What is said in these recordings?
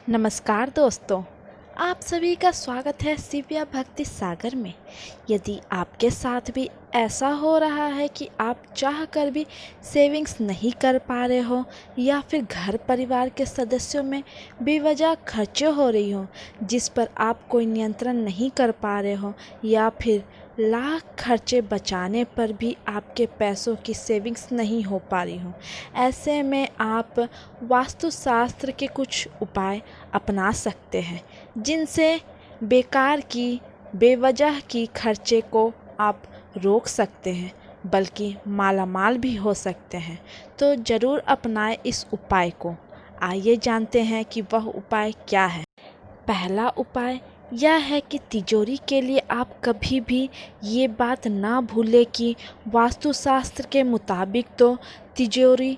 नमस्कार दोस्तों, आप सभी का स्वागत है शिव्या भक्ति सागर में। यदि आपके साथ भी ऐसा हो रहा है कि आप चाह कर भी सेविंग्स नहीं कर पा रहे हो या फिर घर परिवार के सदस्यों में बेवजह खर्चे हो रही हो जिस पर आप कोई नियंत्रण नहीं कर पा रहे हो, या फिर लाख खर्चे बचाने पर भी आपके पैसों की सेविंग्स नहीं हो पा रही हो, ऐसे में आप वास्तुशास्त्र के कुछ उपाय अपना सकते हैं जिनसे बेकार की बेवजह की खर्चे को आप रोक सकते हैं, बल्कि मालामाल भी हो सकते हैं। तो ज़रूर अपनाएं इस उपाय को। आइए जानते हैं कि वह उपाय क्या है। पहला उपाय यह है कि तिजोरी के लिए आप कभी भी ये बात ना भूलें कि वास्तुशास्त्र के मुताबिक तो तिजोरी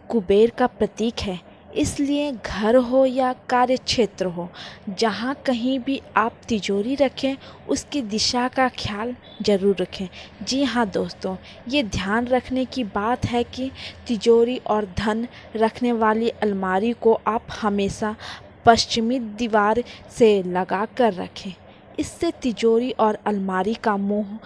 कुबेर का प्रतीक है। इसलिए घर हो या कार्य क्षेत्र हो, जहाँ कहीं भी आप तिजोरी रखें उसकी दिशा का ख्याल ज़रूर रखें। जी हाँ दोस्तों, ये ध्यान रखने की बात है कि तिजोरी और धन रखने वाली अलमारी को आप हमेशा पश्चिमी दीवार से लगा कर रखें। इससे तिजोरी और अलमारी का मुंह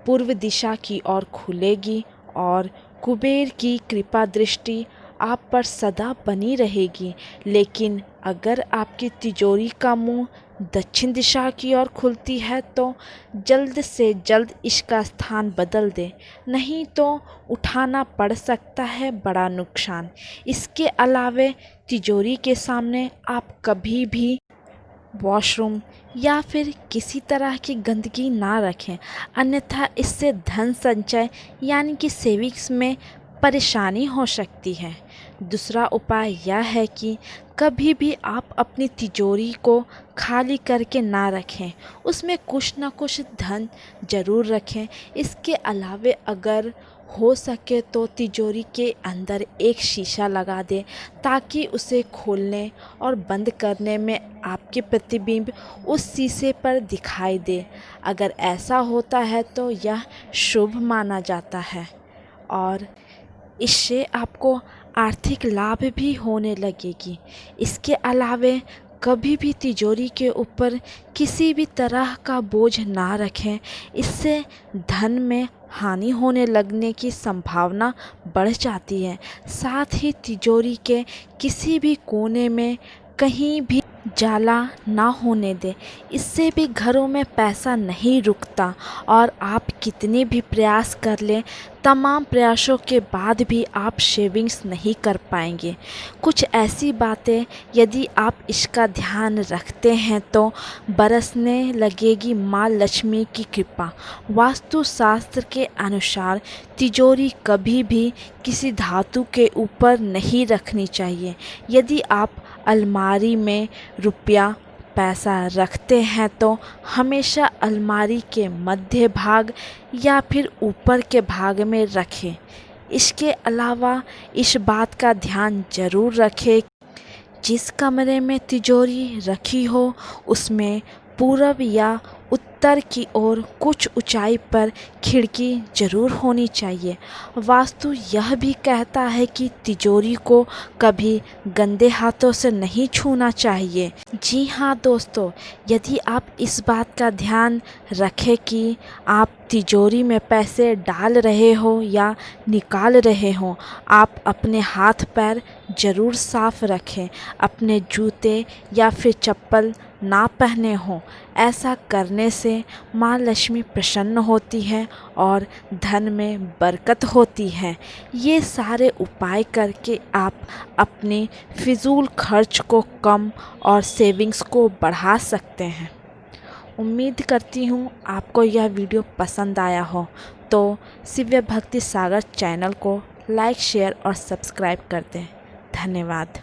पूर्व दिशा की ओर खुलेगी और कुबेर की कृपा दृष्टि आप पर सदा बनी रहेगी। लेकिन अगर आपकी तिजोरी का मुंह दक्षिण दिशा की ओर खुलती है तो जल्द से जल्द इसका स्थान बदल दें, नहीं तो उठाना पड़ सकता है बड़ा नुकसान। इसके अलावे तिजोरी के सामने आप कभी भी वॉशरूम या फिर किसी तरह की गंदगी ना रखें, अन्यथा इससे धन संचय यानी कि सेविंग्स में परेशानी हो सकती है। दूसरा उपाय यह है कि कभी भी आप अपनी तिजोरी को खाली करके ना रखें, उसमें कुछ ना कुछ धन ज़रूर रखें। इसके अलावे अगर हो सके तो तिजोरी के अंदर एक शीशा लगा दें ताकि उसे खोलने और बंद करने में आपके प्रतिबिंब उस शीशे पर दिखाई दे। अगर ऐसा होता है तो यह शुभ माना जाता है और इससे आपको आर्थिक लाभ भी होने लगेगी। इसके अलावे कभी भी तिजोरी के ऊपर किसी भी तरह का बोझ ना रखें, इससे धन में हानि होने लगने की संभावना बढ़ जाती है। साथ ही तिजोरी के किसी भी कोने में कहीं भी जाला ना होने दें, इससे भी घरों में पैसा नहीं रुकता और आप कितने भी प्रयास कर लें, तमाम प्रयासों के बाद भी आप सेविंग्स नहीं कर पाएंगे। कुछ ऐसी बातें यदि आप इसका ध्यान रखते हैं तो बरसने लगेगी माँ लक्ष्मी की कृपा। वास्तुशास्त्र के अनुसार तिजोरी कभी भी किसी धातु के ऊपर नहीं रखनी चाहिए। यदि आप अलमारी में रुपया पैसा रखते हैं तो हमेशा अलमारी के मध्य भाग या फिर ऊपर के भाग में रखें। इसके अलावा इस बात का ध्यान ज़रूर रखें जिस कमरे में तिजोरी रखी हो उसमें पूरब या उत्तर की ओर कुछ ऊंचाई पर खिड़की ज़रूर होनी चाहिए। वास्तु यह भी कहता है कि तिजोरी को कभी गंदे हाथों से नहीं छूना चाहिए। जी हाँ दोस्तों, यदि आप इस बात का ध्यान रखें कि आप तिजोरी में पैसे डाल रहे हो या निकाल रहे हो, आप अपने हाथ पैर ज़रूर साफ रखें, अपने जूते या फिर चप्पल ना पहने हों। ऐसा करने से माँ लक्ष्मी प्रसन्न होती है और धन में बरकत होती है। ये सारे उपाय करके आप अपने फिजूल खर्च को कम और सेविंग्स को बढ़ा सकते हैं। उम्मीद करती हूँ आपको यह वीडियो पसंद आया हो, तो शिव्या भक्ति सागर चैनल को लाइक शेयर और सब्सक्राइब कर दें। धन्यवाद।